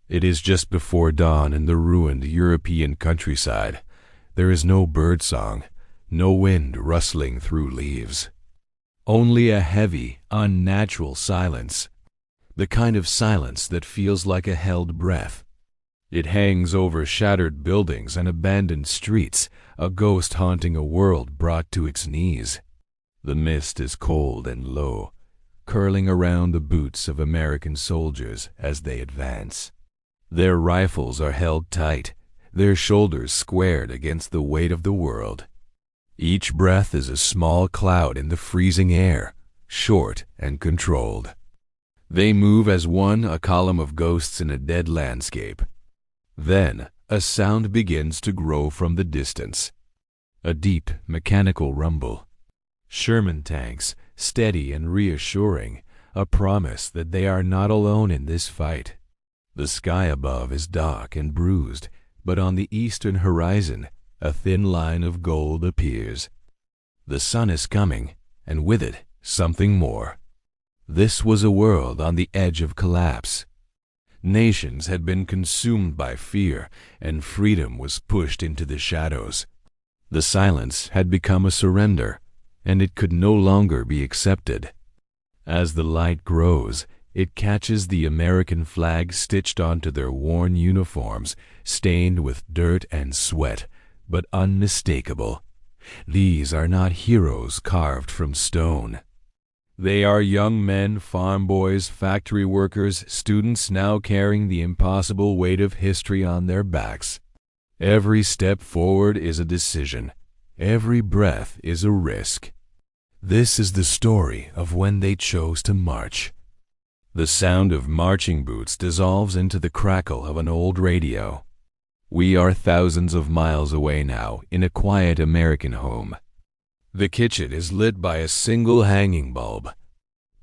It is just before dawn in the ruined European countryside. There is no birdsong, no wind rustling through leaves. Only a heavy, unnatural silence, the kind of silence that feels like a held breath. It hangs over shattered buildings and abandoned streets, a ghost haunting a world brought to its knees. The mist is cold and low, curling around the boots of American soldiers as they advance. Their rifles are held tight, their shoulders squared against the weight of the world. Each breath is a small cloud in the freezing air, short and controlled. They move as one, a column of ghosts in a dead landscape. Then a sound begins to grow from the distance. A deep, mechanical rumble. Sherman tanks, steady and reassuring, a promise that they are not alone in this fight. The sky above is dark and bruised, but on the eastern horizon, a thin line of gold appears. The sun is coming, and with it, something more. This was a world on the edge of collapse. Nations had been consumed by fear, and freedom was pushed into the shadows. The silence had become a surrender, and it could no longer be accepted. As the light grows, it catches the American flag stitched onto their worn uniforms, stained with dirt and sweat, but unmistakable. These are not heroes carved from stone. They are young men, farm boys, factory workers, students now carrying the impossible weight of history on their backs. Every step forward is a decision. Every breath is a risk. This is the story of when they chose to march. The sound of marching boots dissolves into the crackle of an old radio. We are thousands of miles away now in a quiet American home. The kitchen is lit by a single hanging bulb.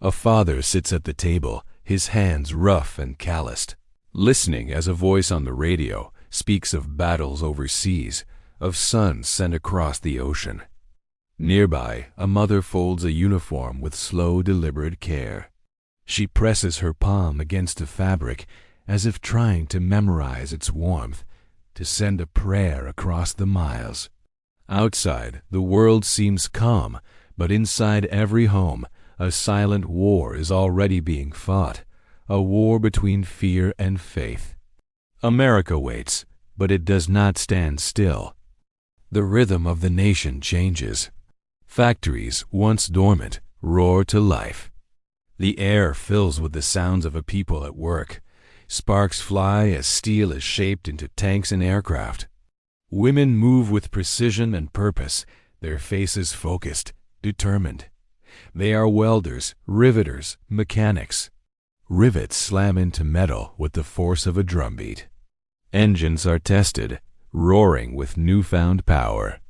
A father sits at the table, his hands rough and calloused, listening as a voice on the radio speaks of battles overseas, of sons sent across the ocean. Nearby, a mother folds a uniform with slow, deliberate care. She presses her palm against the fabric as if trying to memorize its warmth, to send a prayer across the miles. Outside, the world seems calm, but inside every home, a silent war is already being fought, a war between fear and faith. America waits, but it does not stand still. The rhythm of the nation changes. Factories, once dormant, roar to life. The air fills with the sounds of a people at work. Sparks fly as steel is shaped into tanks and aircraft. Women move with precision and purpose, their faces focused, determined. They are welders, riveters, mechanics. Rivets slam into metal with the force of a drumbeat. Engines are tested, roaring with newfound power.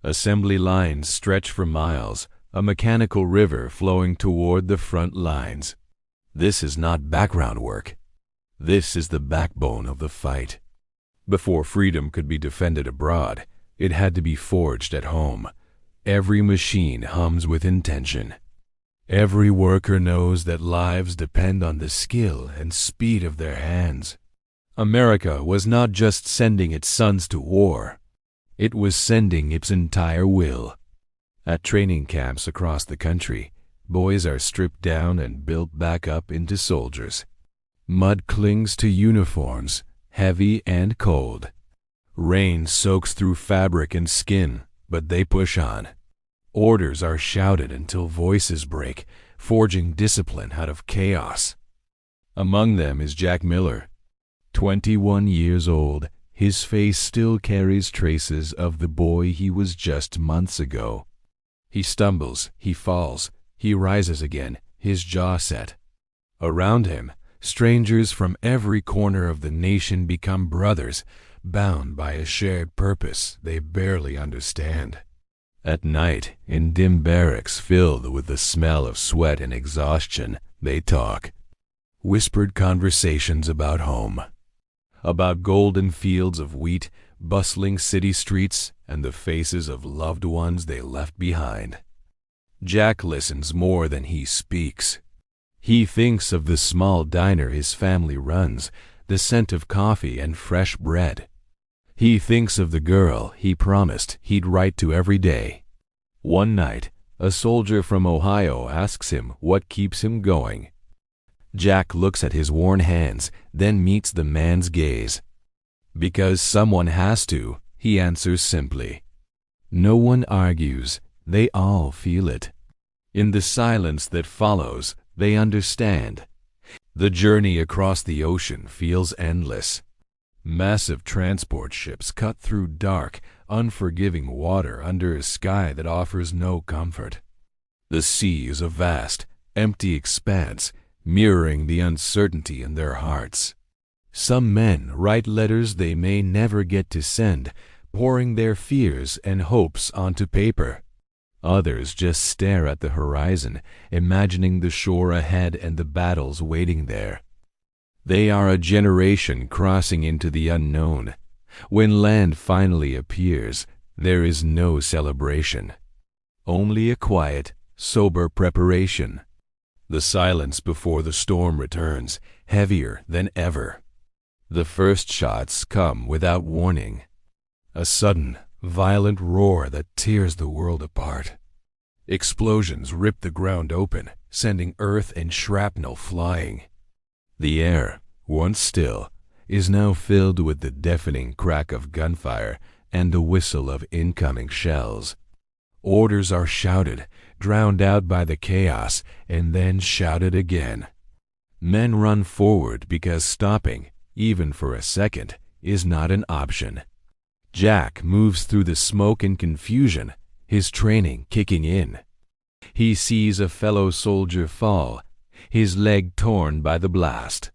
Assembly lines stretch for miles, a mechanical river flowing toward the front lines. This is not background work. This is the backbone of the fight. Before freedom could be defended abroad, it had to be forged at home. Every machine hums with intention. Every worker knows that lives depend on the skill and speed of their hands. America was not just sending its sons to war. It was sending its entire will. At training camps across the country, boys are stripped down and built back up into soldiers. Mud clings to uniforms, heavy and cold. Rain soaks through fabric and skin, but they push on. Orders are shouted until voices break, forging discipline out of chaos. Among them is Jack Miller. 21 years old, his face still carries traces of the boy he was just months ago. He stumbles, he falls, he rises again, his jaw set. Around him, strangers from every corner of the nation become brothers, bound by a shared purpose they barely understand. At night, in dim barracks filled with the smell of sweat and exhaustion, they talk. Whispered conversations about home. About golden fields of wheat, bustling city streets, and the faces of loved ones they left behind. Jack listens more than he speaks. He thinks of the small diner his family runs, the scent of coffee and fresh bread. He thinks of the girl he promised he'd write to every day. One night, a soldier from Ohio asks him what keeps him going. Jack looks at his worn hands, then meets the man's gaze. Because someone has to, he answers simply. No one argues, they all feel it. In the silence that follows, they understand. The journey across the ocean feels endless. Massive transport ships cut through dark, unforgiving water under a sky that offers no comfort. The sea is a vast, empty expanse, mirroring the uncertainty in their hearts. Some men write letters they may never get to send, pouring their fears and hopes onto paper. Others just stare at the horizon, imagining the shore ahead and the battles waiting there. They are a generation crossing into the unknown. When land finally appears, there is no celebration. Only a quiet, sober preparation. The silence before the storm returns, heavier than ever. The first shots come without warning. A sudden, violent roar that tears the world apart. Explosions rip the ground open, sending earth and shrapnel flying. The air, once still, is now filled with the deafening crack of gunfire and the whistle of incoming shells. Orders are shouted, drowned out by the chaos, and then shouted again. Men run forward because stopping, even for a second, is not an option. Jack moves through the smoke and confusion, his training kicking in. He sees a fellow soldier fall, his leg torn by the blast.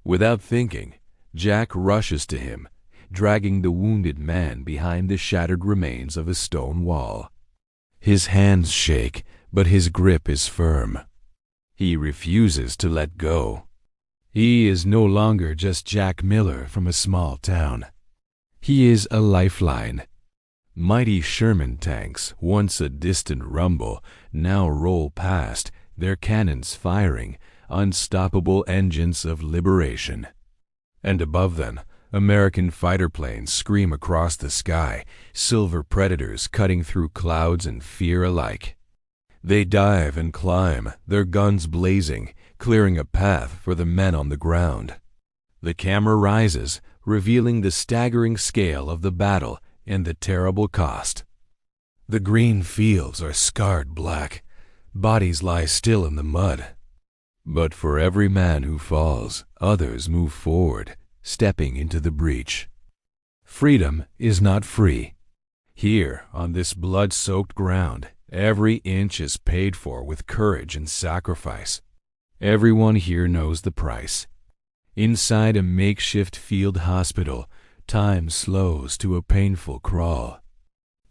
Without thinking, Jack rushes to him, dragging the wounded man behind the shattered remains of a stone wall. His hands shake, but his grip is firm. He refuses to let go. He is no longer just Jack Miller from a small town. He is a lifeline. Mighty Sherman tanks, once a distant rumble, now roll past, their cannons firing, unstoppable engines of liberation. And above them, American fighter planes scream across the sky, silver predators cutting through clouds and fear alike. They dive and climb, their guns blazing, clearing a path for the men on the ground. The camera rises, revealing the staggering scale of the battle and the terrible cost. The green fields are scarred black. Bodies lie still in the mud. But for every man who falls, others move forward, stepping into the breach. Freedom is not free. Here, on this blood-soaked ground, every inch is paid for with courage and sacrifice. Everyone here knows the price. Inside a makeshift field hospital, time slows to a painful crawl.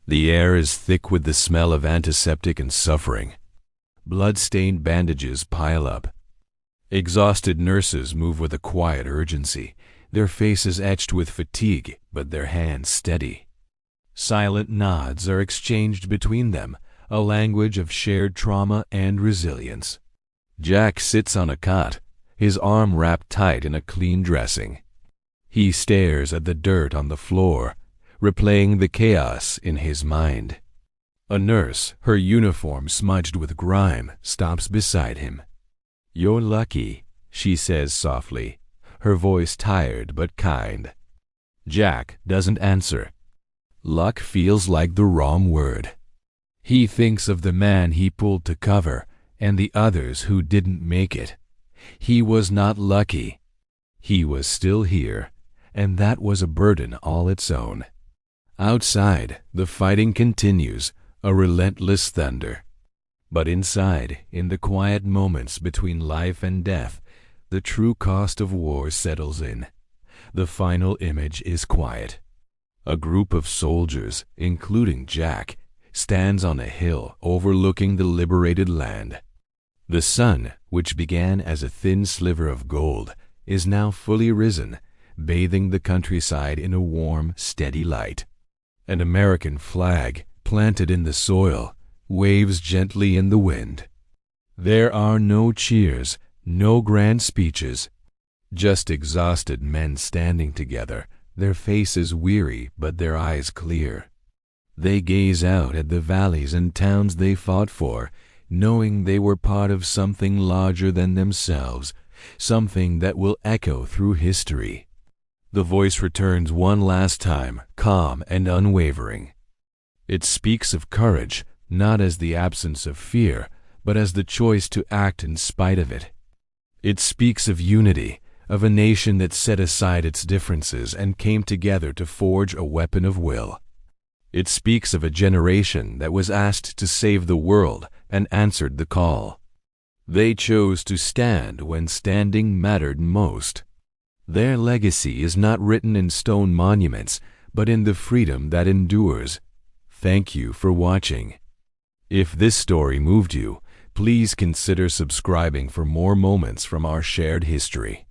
The air is thick with the smell of antiseptic and suffering. Blood-stained bandages pile up. Exhausted nurses move with a quiet urgency, their faces etched with fatigue, but their hands steady. Silent nods are exchanged between them, a language of shared trauma and resilience. Jack sits on a cot, his arm wrapped tight in a clean dressing. He stares at the dirt on the floor, replaying the chaos in his mind. A nurse, her uniform smudged with grime, stops beside him. "You're lucky," she says softly, her voice tired but kind. Jack doesn't answer. Luck feels like the wrong word. He thinks of the man he pulled to cover and the others who didn't make it. He was not lucky. He was still here, and that was a burden all its own. Outside, the fighting continues, a relentless thunder. But inside, in the quiet moments between life and death, the true cost of war settles in. The final image is quiet. A group of soldiers, including Jack, stands on a hill overlooking the liberated land. The sun, which began as a thin sliver of gold, is now fully risen, bathing the countryside in a warm, steady light. An American flag, planted in the soil, waves gently in the wind. There are no cheers, no grand speeches, Just exhausted men standing together, their faces weary but their eyes clear. They gaze out at the valleys and towns they fought for, knowing they were part of something larger than themselves, something that will echo through history. The voice returns one last time, calm and unwavering. It speaks of courage, not as the absence of fear, but as the choice to act in spite of it. It speaks of unity, of a nation that set aside its differences and came together to forge a weapon of will. It speaks of a generation that was asked to save the world and answered the call. They chose to stand when standing mattered most. Their legacy is not written in stone monuments, but in the freedom that endures. Thank you for watching. If this story moved you, please consider subscribing for more moments from our shared history.